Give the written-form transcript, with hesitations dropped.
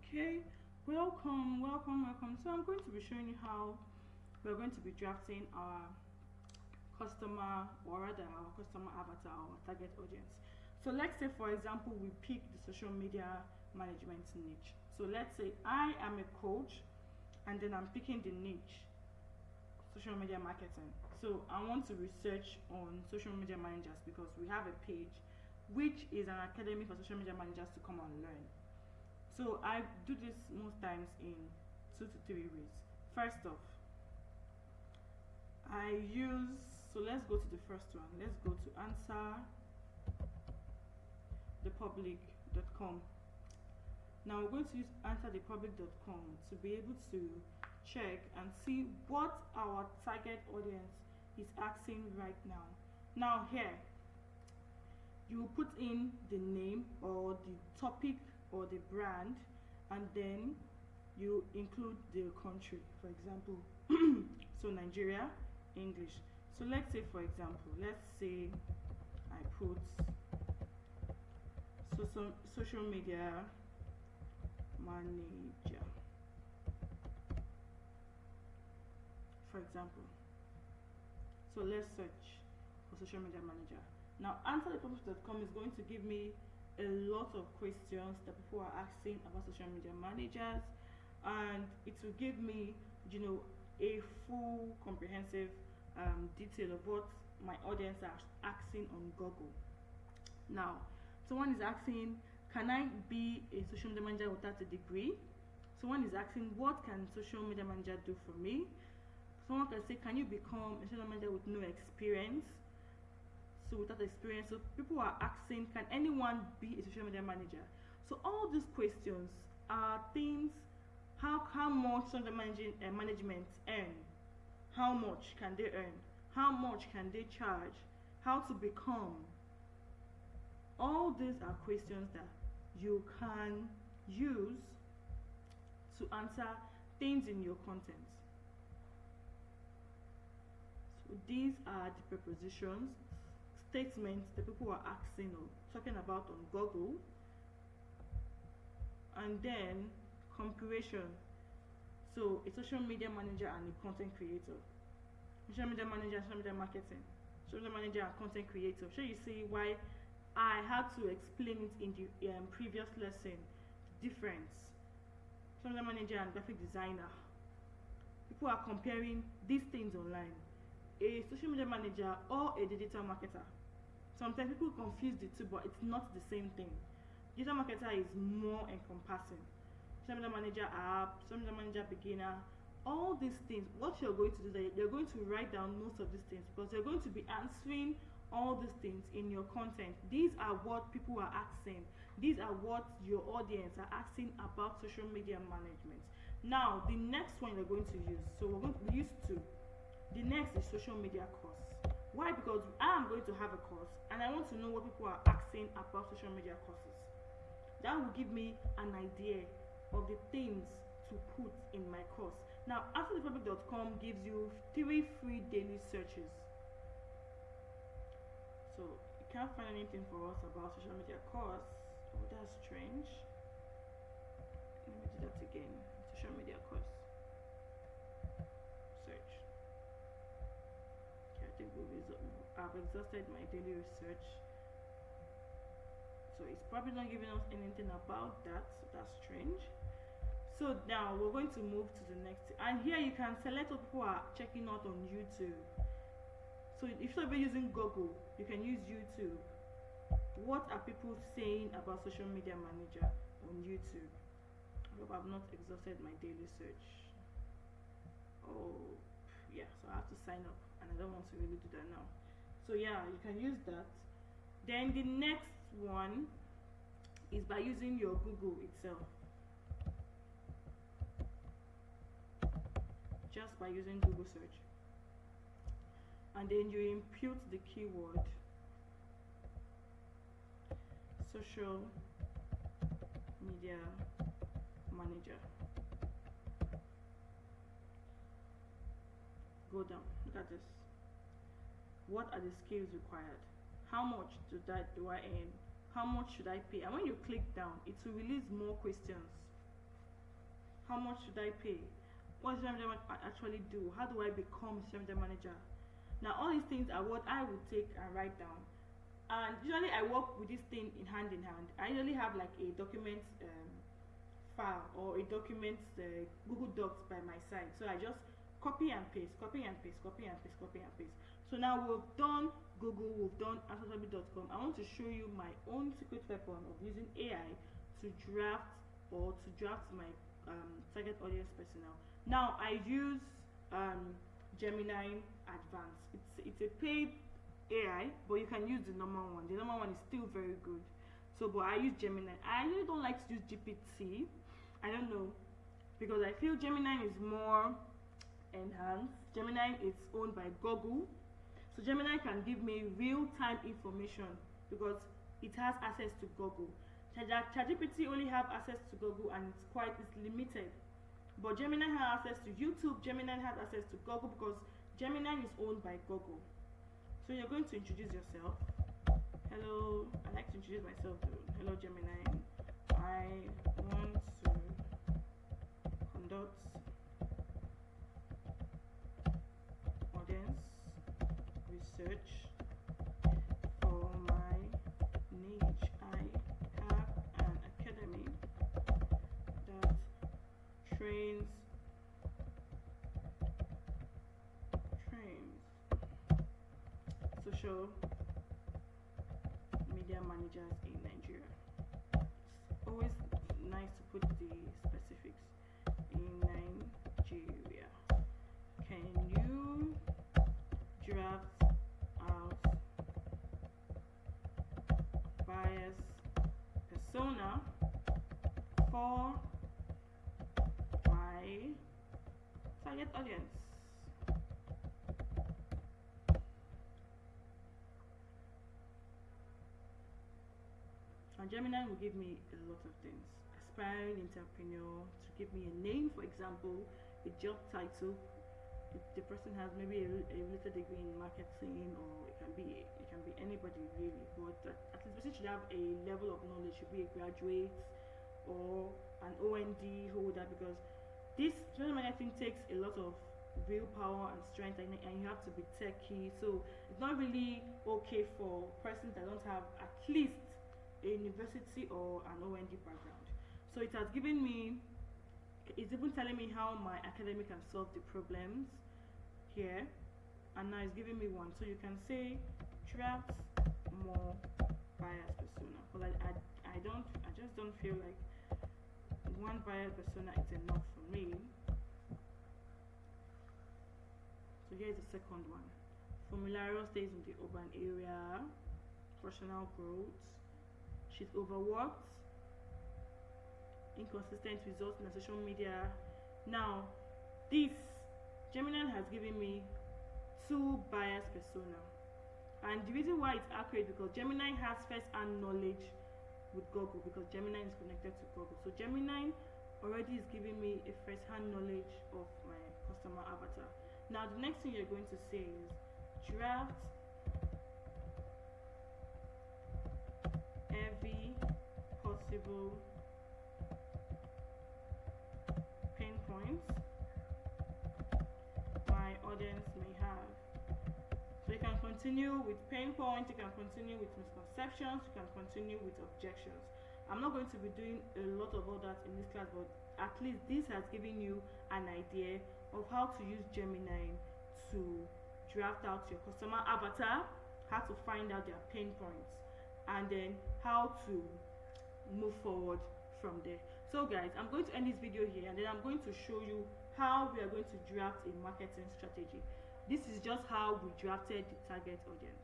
Okay, welcome. So I'm going to be showing you how we're going to be drafting our customer, or rather our customer avatar or target audience. So let's say, for example, we pick the social media management niche. So let's say I am a coach, and then I'm picking the niche social media marketing. So I want to research on social media managers because we have a page which is an academy for social media managers to come and learn. So I do this most times in 2 to 3 ways. First off, I use, so let's go to the first one. Let's go to answerthepublic.com. Now we're going to use answerthepublic.com to be able to check and see what our target audience is asking right now. Now here, you put in the name or the topic or the brand, and then you include the country, for example. So Nigeria, English. So let's say, for example, let's say I put social media manager, for example. So let's search for social media manager. Now answerthepublic.com is going to give me a lot of questions that people are asking about social media managers, and it will give me, a full comprehensive detail of what my audience are asking on Google. Now, someone is asking, can I be a social media manager without a degree? Someone is asking, what can social media manager do for me? Someone can say, can you become a social manager with no experience? So without experience, so people are asking, can anyone be a social media manager? So all these questions are things. How much social management earn? How much can they earn? How much can they charge? How to become? All these are questions that you can use to answer things in your content. So these are the prepositions, statements that people are asking or talking about on Google, and then comparison. So a social media manager and a content creator, social media manager, social media marketing, social media manager and content creator. So you see why I had to explain it in the previous lesson. Difference. Social media manager and graphic designer. People are comparing these things online. A social media manager or a digital marketer. Sometimes people confuse the two, but it's not the same thing. Digital marketer is more encompassing. Social media manager app, social media manager beginner, all these things. What you're going to do is you're going to write down most of these things, because you're going to be answering all these things in your content. These are what people are asking. These are what your audience are asking about social media management. Now, the next one you're going to use. So we're going to use two. The next is social media course. Why? Because I am going to have a course, and I want to know what people are asking about social media courses. That will give me an idea of the things to put in my course. Now, answerthepublic.com gives you 3 free daily searches. So you can't find anything for us about social media course. Oh, that's strange. Let me do that again. Social media course. Search. Okay, I think I've exhausted my daily research. So it's probably not giving us anything about that. So that's strange. So now we're going to move to the next. And here you can select what people are checking out on YouTube. So if you're using Google, you can use YouTube. What are people saying about social media manager on YouTube? I hope I've not exhausted my daily search. Oh, yeah, so I have to sign up, and I don't want to really do that now. So yeah, you can use that. Then the next one is by using your Google itself. Just by using Google search. And then you impute the keyword social media manager. Go down, look at this. What are the skills required? How much do I earn? How much should I pay? And when you click down, it will release more questions. How much should I pay? What does social media actually do? How do I become a social media manager? Now all these things are what I would take and write down. And usually I work with this thing in hand. I usually have like a document file or a document Google Docs by my side. So I just copy and paste, copy and paste, copy and paste, copy and paste. So now we've done Google, we've done astrology.com. I want to show you my own secret weapon of using AI to draft my target audience personnel. Now I use Gemini Advanced. It's a paid AI, but you can use the normal one. The normal one is still very good. So, but I use Gemini. I really don't like to use GPT. I don't know, because I feel Gemini is more enhanced. Gemini is owned by Google, so Gemini can give me real-time information because it has access to Google. ChatGPT only have access to Google and it's limited. But Gemini has access to YouTube. Gemini has access to Google because Gemini is owned by Google. So you're going to introduce yourself. Hello, I like to introduce myself too. Hello Gemini, I want to conduct audience research for my niche. I have an academy that trains social media managers in Nigeria. It's always nice to put the specifics in Nigeria. Can you draft out bias persona for my target audience? And Gemini will give me a lot of things. Aspiring entrepreneur, to give me a name, for example, a job title. If the person has maybe a little degree in marketing, or it can be anybody really, but at least the person should have a level of knowledge, should be a graduate or an OND holder, because this Gemini thing takes a lot of willpower and strength, and you have to be techy. So it's not really okay for persons that don't have at least a university or an OND background. So it has given me, it's even telling me how my academy can solve the problems here, and now it's giving me one. So you can say draft more bias persona, because I just don't feel like one bias persona is enough for me. So here's the second one. Formulario stays in the urban area, personal growth. She's overworked, inconsistent results in social media. Now, this Gemini has given me 2 bias persona, and the reason why it's accurate because Gemini has first-hand knowledge with Google, because Gemini is connected to Google. So Gemini already is giving me a first-hand knowledge of my customer avatar. Now, the next thing you're going to say is draft every possible pain points my audience may have. So you can continue with pain points, you can continue with misconceptions, you can continue with objections. I'm not going to be doing a lot of all that in this class, but at least this has given you an idea of how to use Gemini to draft out your customer avatar, how to find out their pain points, and then how to move forward from there. So guys, I'm going to end this video here, and then I'm going to show you how we are going to draft a marketing strategy. This is just how we drafted the target audience.